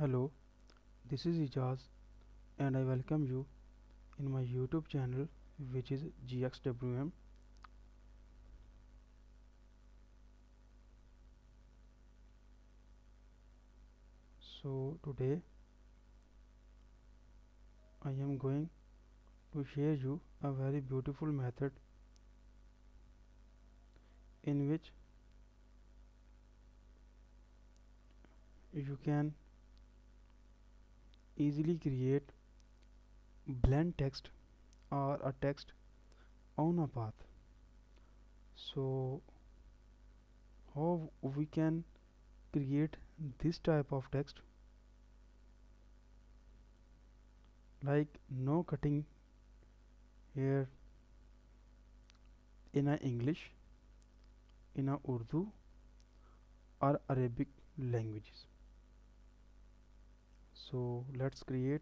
Hello, this is Ijaz and I welcome you in my YouTube channel which is Gxwm. So today I am going to share you a very beautiful method in which you can easily create blend text or a text on a path. So how we can create this type of text, like no cutting here in a English, in a Urdu or Arabic languages. So let's create.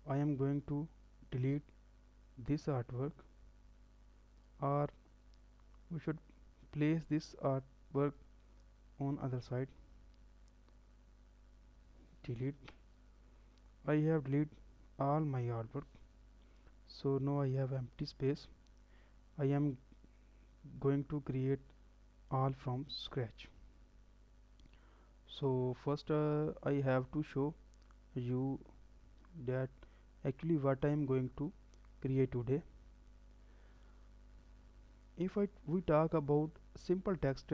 I am going to delete this artwork, or we should place this artwork on other side. Delete. I have deleted all my artwork, so now I have empty space. I am going to create all from scratch. So first I have to show you that actually what I am going to create today. If we talk about simple text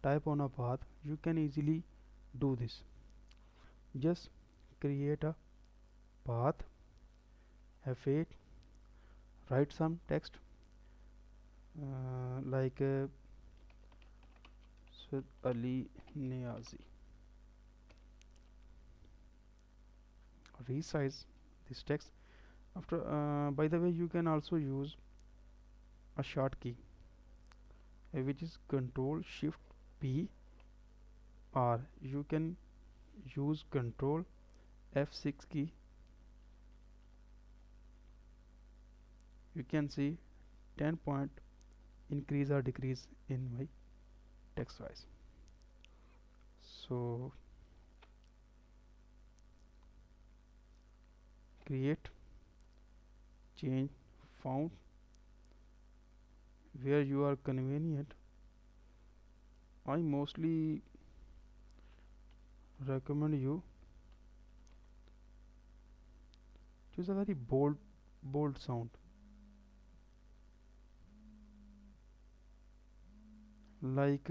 type on a path, you can easily do this. Just create a path, f8, write some text like Said Ali Niazi. Resize this text. After, by the way, you can also use a short key, which is Control Shift P, or you can use Control F6 key. You can see 10 point increase or decrease in my text size. So create, change font where you are convenient. I mostly recommend you choose a very bold sound, like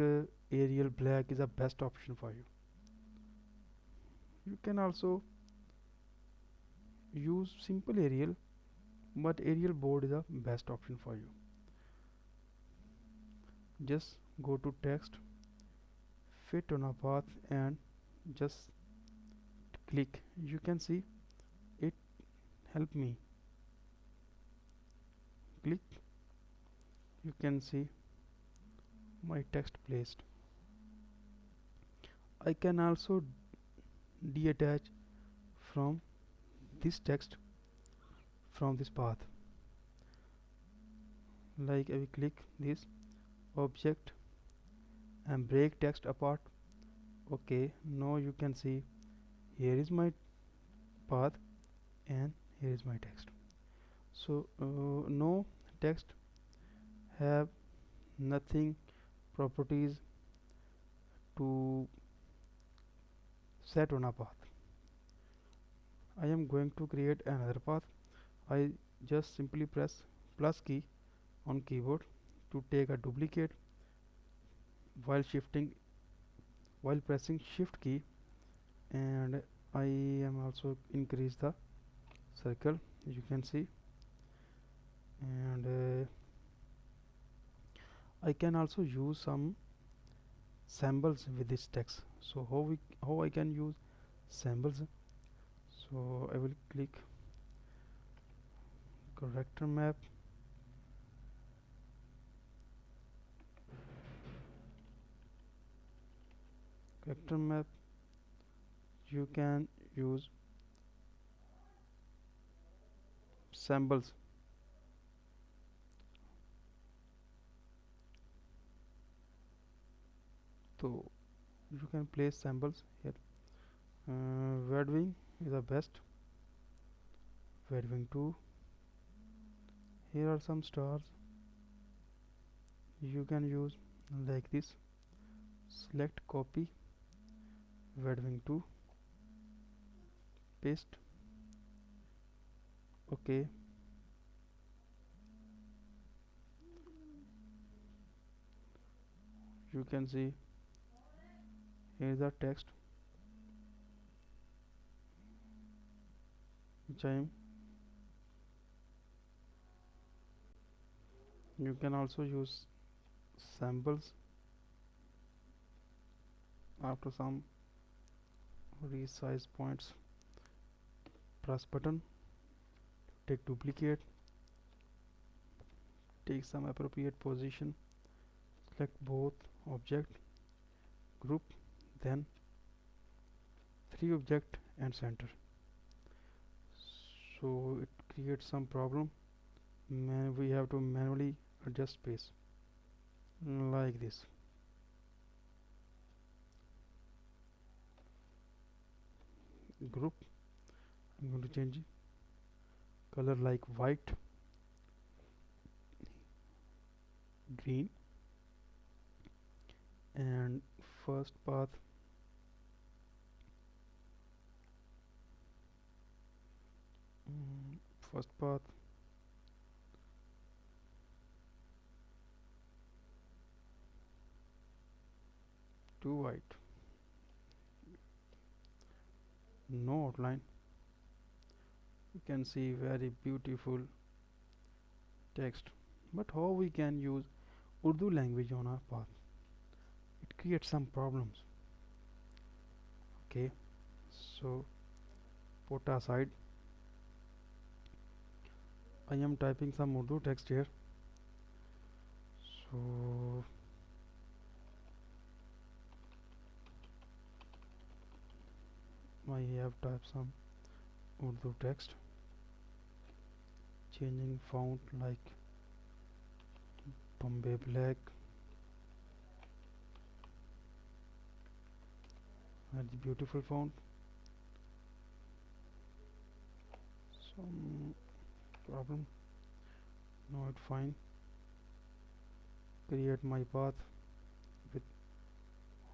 Arial black is the best option for you. You can also use simple Arial, but Arial bold is the best option for you. Just go to text, fit on a path, and just click. You can see it help me. Click, you can see my text placed. I can also detach from this text from this path, like I will click this object and break text apart. Okay, now you can see here is my path and here is my text. So no text have nothing properties to set on a path. I am going to create another path. I just simply press plus key on keyboard to take a duplicate while pressing shift key, and I am also increase the circle, you can see, and I can also use some symbols with this text. So how I can use symbols? So I will click character map, you can use symbols. So you can place symbols here. Red wing is the best. Red wing 2. Here are some stars. You can use like this. Select copy red wing 2, paste. Okay, you can see here is the text which I am. You can also use samples after some resize points. Press button, take duplicate, take some appropriate position, select both object, group, then 3 object and center. So it creates some problem. We have to manually adjust space like this. Group, I'm going to change color like white, green, and first path first path to white, no outline. You can see very beautiful text, but how we can use Urdu language on our path? It creates some problems. Okay, so put aside. I am typing some Urdu text here. So I have typed some Urdu text, changing font like Bombay Black, very beautiful font. Some problem, no, it's fine. Create my path with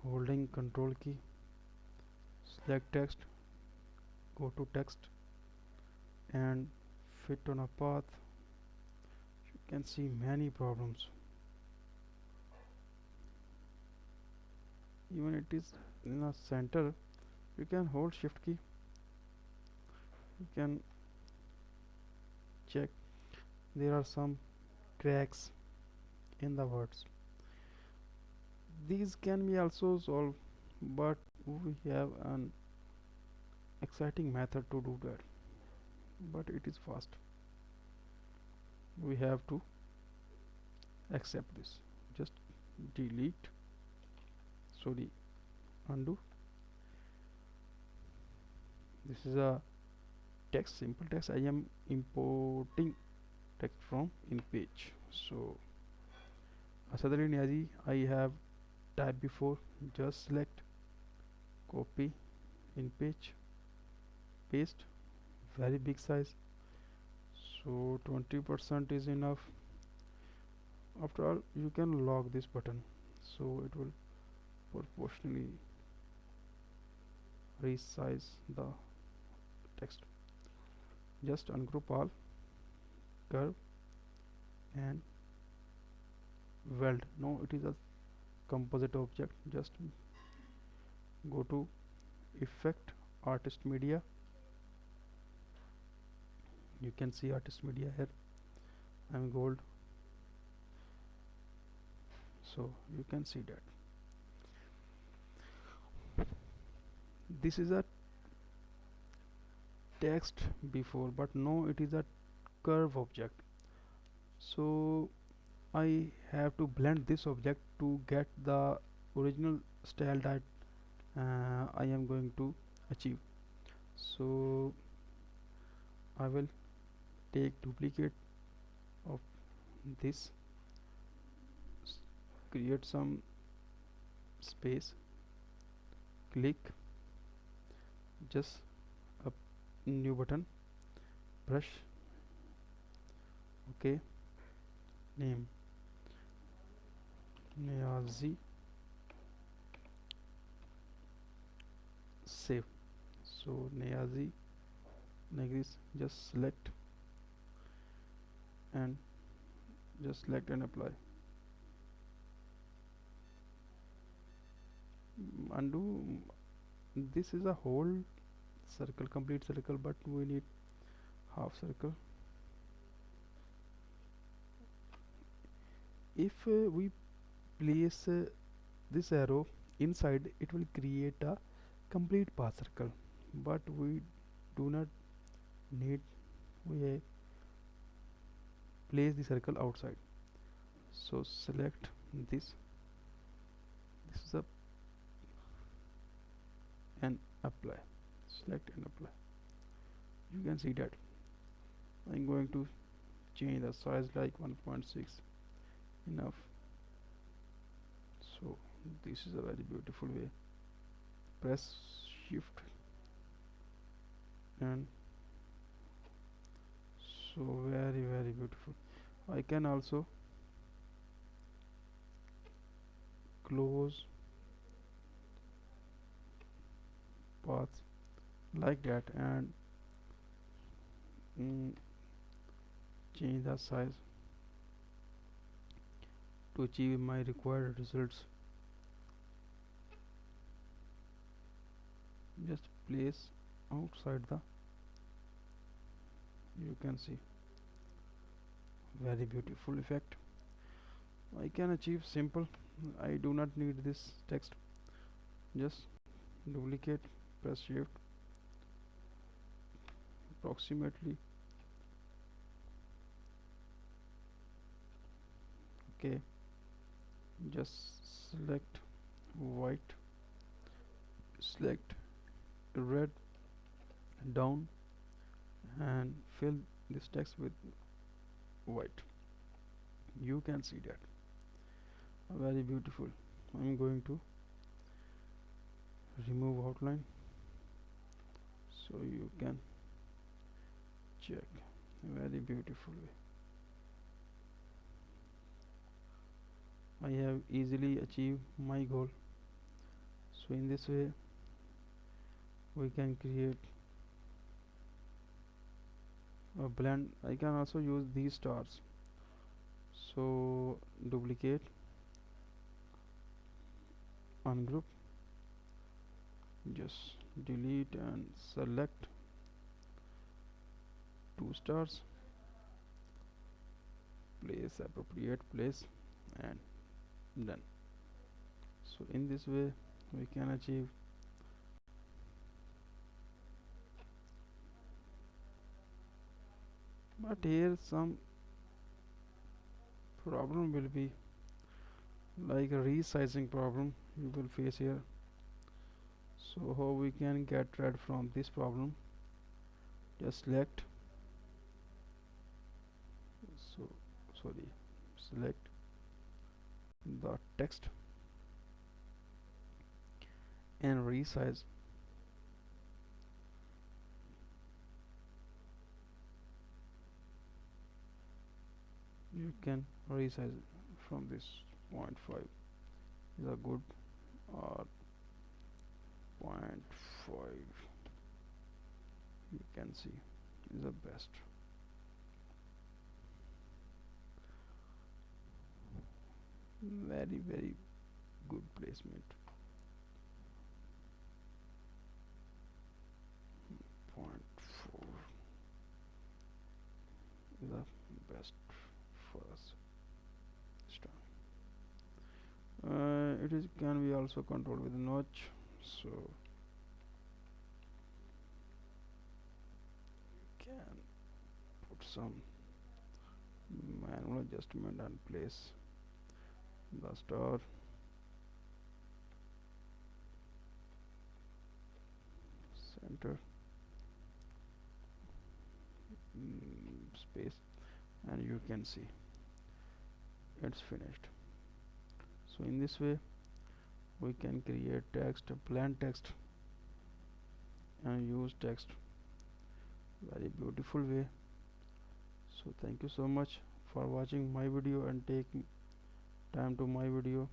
holding control key, select text, go to text and fit on a path. You can see many problems. Even it is in a center, you can hold shift key, you can check there are some cracks in the words. These can be also solved, but we have an exciting method to do that, but it is fast. We have to accept this. Just delete, sorry, undo. This is a text, simple text. I am importing text from in page. So Asadali Niazi I have typed before. Just select, copy in page, paste, very big size, so 20% is enough. After all, you can lock this button, so it will proportionally resize the text. Just ungroup all, curve and weld. No, it is a composite object. Just go to effect, artist media. You can see artist media here. I'm gold, so you can see that this is a text before, but no, it is a curve object. So I have to blend this object to get the original style that I am going to achieve. So I will take duplicate of this, create some space, click just a new button, brush, okay, name Niazi, save. So Niazi like this, just select and just select and apply. Undo. This is a whole circle, complete circle, but we need half circle. If we place this arrow inside, it will create a complete path circle, but we do not need. We place the circle outside, so select this. This is a and apply. Select and apply. You can see that I'm going to change the size like 1.6 enough. So this is a very beautiful way. Press shift and so very beautiful. I can also close paths like that and change the size to achieve my required results. Just place outside the, you can see, very beautiful effect. I can achieve simple. I do not need this text. Just duplicate, press shift, approximately, okay, just select white, select red down and fill this text with white. You can see that very beautiful. I'm going to remove outline so you can check. Very beautiful way. I have easily achieved my goal. So in this way we can create a blend. I can also use these stars. So duplicate, ungroup, just delete and select two stars, place appropriate place and done. So in this way we can achieve but here some problem will be like a resizing problem you will face here. So how we can get rid from this problem? Just select, so sorry, select the text and resize. You can resize from this 0.5 is a good or 0.5 you can see is the best. Very good placement. 0.4 is the best for us. It is can be also controlled with notch, so can put some manual adjustment and place the star. Center space and you can see it's finished. So in this way we can create text, plain text, and use text very beautiful way. So thank you so much for watching my video and taking time to my video.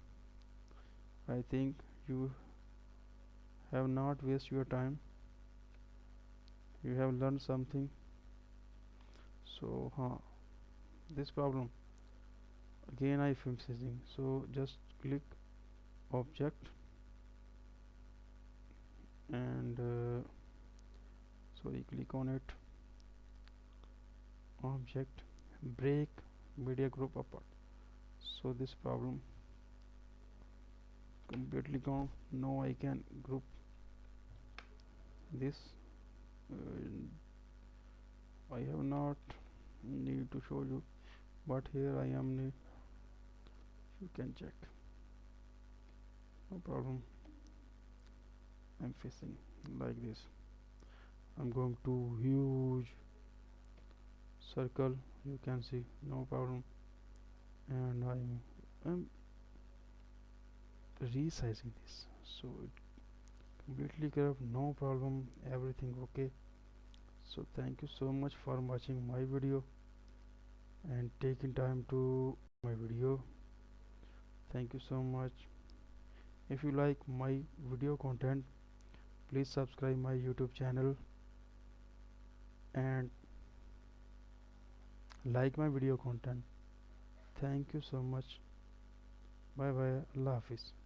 I think you have not wasted your time, you have learned something. So this problem again I am facing. So just click object and click on it, object, break media group apart. So this problem completely gone. Now I can group this. I have not need to show you, but here I am need, you can check, no problem. I'm facing like this. I'm going to huge circle, you can see, no problem. And I'm resizing this so it completely curved, no problem, everything okay. So thank you so much for watching my video and taking time to my video. Thank you so much. If you like my video content, please subscribe my YouTube channel and like my video content. Thank you so much. Bye bye. Allah Hafiz.